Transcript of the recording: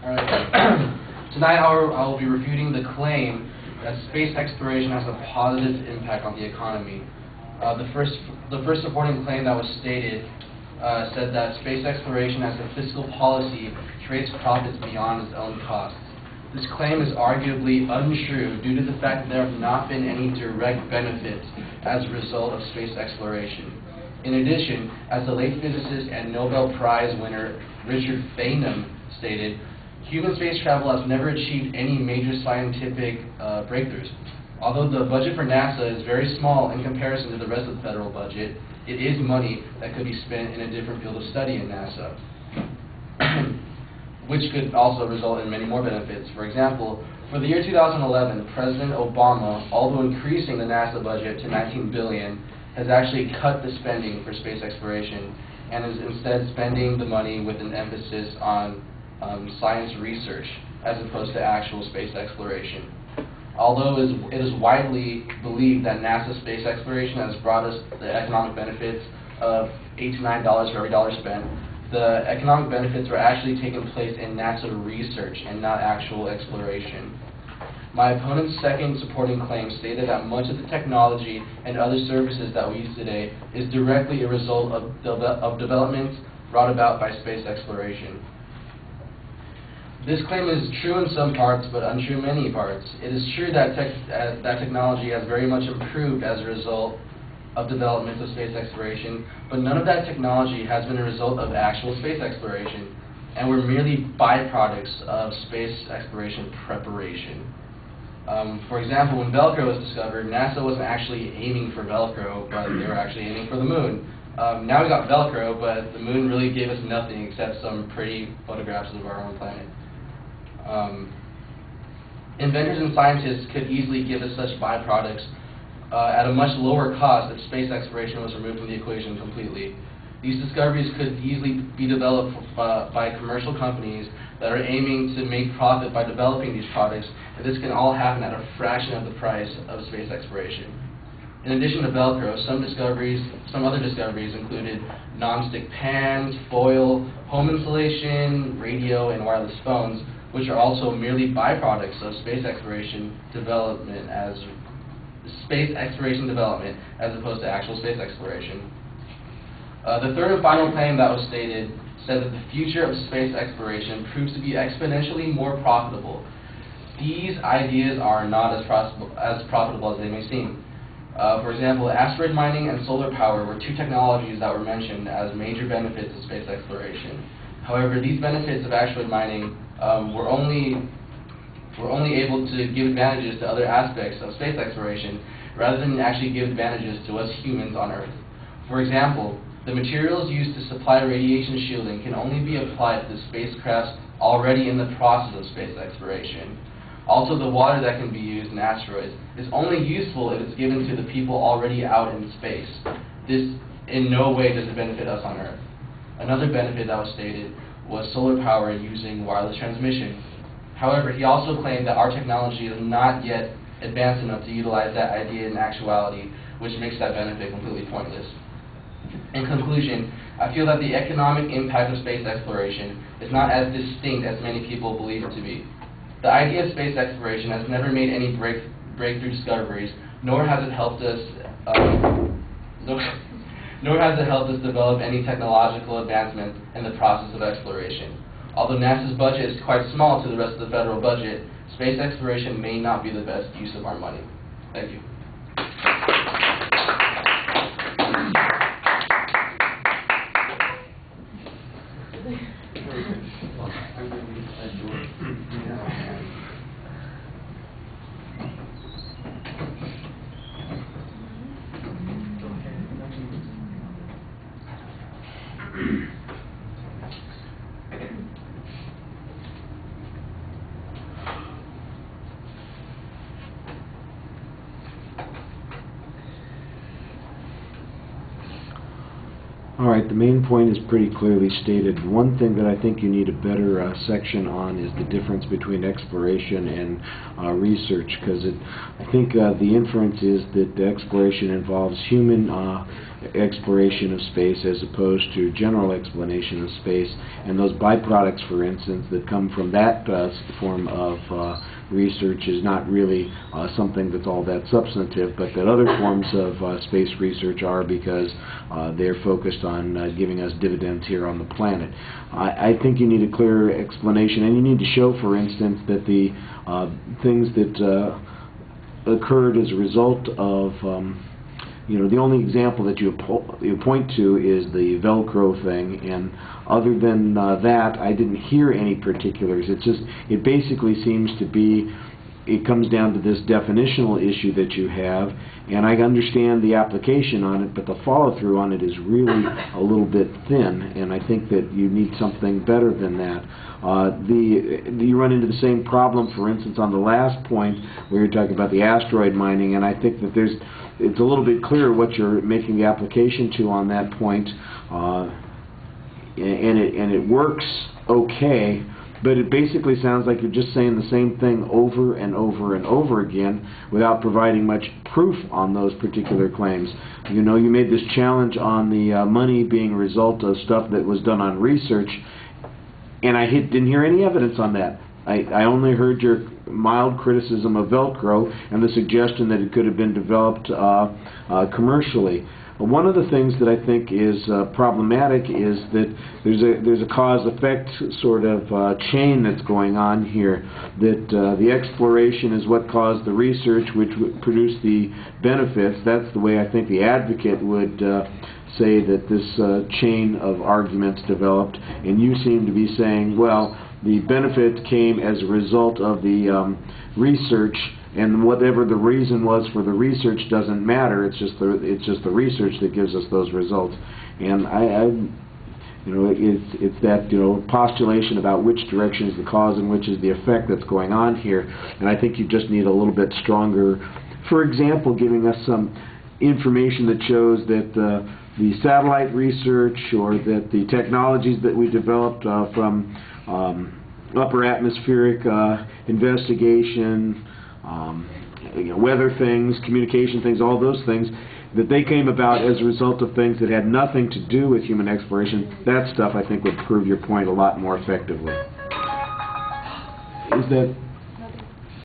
Alright. Tonight I will be refuting the claim that space exploration has a positive impact on the economy. The first supporting claim that was stated said that space exploration as a fiscal policy creates profits beyond its own costs. This claim is arguably untrue due to the fact that there have not been any direct benefits as a result of space exploration. In addition, as the late physicist and Nobel Prize winner Richard Feynman stated, human space travel has never achieved any major scientific breakthroughs. Although the budget for NASA is very small in comparison to the rest of the federal budget, it is money that could be spent in a different field of study in NASA, which could also result in many more benefits. For example, for the year 2011, President Obama, although increasing the NASA budget to $19 billion, has actually cut the spending for space exploration and is instead spending the money with an emphasis on science research as opposed to actual space exploration. Although it is widely believed that NASA space exploration has brought us the economic benefits of $8 to $9 for every dollar spent, the economic benefits were actually taking place in NASA research and not actual exploration. My opponent's second supporting claim stated that much of the technology and other services that we use today is directly a result of developments brought about by space exploration. This claim is true in some parts, but untrue in many parts. It is true that technology has very much improved as a result of developments of space exploration, but none of that technology has been a result of actual space exploration, and we're merely byproducts of space exploration preparation. For example, when Velcro was discovered, NASA wasn't actually aiming for Velcro, but they were actually aiming for the moon. Now we got Velcro, but the moon really gave us nothing except some pretty photographs of our own planet. Inventors and scientists could easily give us such byproducts at a much lower cost if space exploration was removed from the equation completely. These discoveries could easily be developed by commercial companies that are aiming to make profit by developing these products, and this can all happen at a fraction of the price of space exploration. In addition to Velcro, some other discoveries included non-stick pans, foil, home insulation, radio, and wireless phones, which are also merely byproducts of space exploration development as opposed to actual space exploration. The third and final claim that was stated said that the future of space exploration proves to be exponentially more profitable. These ideas are not as profitable as they may seem. For example, asteroid mining and solar power were two technologies that were mentioned as major benefits of space exploration. However, these benefits of asteroid mining were only able to give advantages to other aspects of space exploration rather than actually give advantages to us humans on Earth. For example, the materials used to supply radiation shielding can only be applied to spacecrafts already in the process of space exploration. Also, the water that can be used in asteroids is only useful if it's given to the people already out in space. This in no way does it benefit us on Earth. Another benefit that was stated was solar power using wireless transmission. However, he also claimed that our technology is not yet advanced enough to utilize that idea in actuality, which makes that benefit completely pointless. In conclusion, I feel that the economic impact of space exploration is not as distinct as many people believe it to be. The idea of space exploration has never made any breakthrough discoveries, nor has it helped us develop any technological advancement in the process of exploration. Although NASA's budget is quite small to the rest of the federal budget, space exploration may not be the best use of our money. Thank you. All right, the main point is pretty clearly stated. One thing that I think you need a better section on is the difference between exploration and research, because I think the inference is that the exploration involves human exploration of space as opposed to general explanation of space, and those byproducts, for instance, that come from that form of research is not really something that's all that substantive, but that other forms of space research are, because they're focused on giving us dividends here on the planet. I think you need a clear explanation, and you need to show, for instance, that the things that occurred as a result of the only example that you point to is the Velcro thing, and other than that, I didn't hear any particulars. It basically seems to be, it comes down to this definitional issue that you have, and I understand the application on it, but the follow-through on it is really a little bit thin, and I think that you need something better than that. You run into the same problem, for instance, on the last point where you're talking about the asteroid mining, and I think that it's a little bit clearer what you're making the application to on that point, and it works okay, but it basically sounds like you're just saying the same thing over and over and over again without providing much proof on those particular claims. You made this challenge on the money being a result of stuff that was done on research, and I didn't hear any evidence on that. I only heard your mild criticism of Velcro and the suggestion that it could have been developed commercially. One of the things that I think is problematic is that there's a cause-effect sort of chain that's going on here, that the exploration is what caused the research, which would produce the benefits. That's the way I think the advocate would say that this chain of arguments developed, and you seem to be saying, well, the benefit came as a result of the research, and whatever the reason was for the research doesn't matter. It's just the research that gives us those results. And it's that postulation about which direction is the cause and which is the effect that's going on here. And I think you just need a little bit stronger. For example, giving us some information that shows that the satellite research or that the technologies that we developed from upper atmospheric investigation, weather things, communication things, all those things, that they came about as a result of things that had nothing to do with human exploration. That stuff, I think, would prove your point a lot more effectively. Is that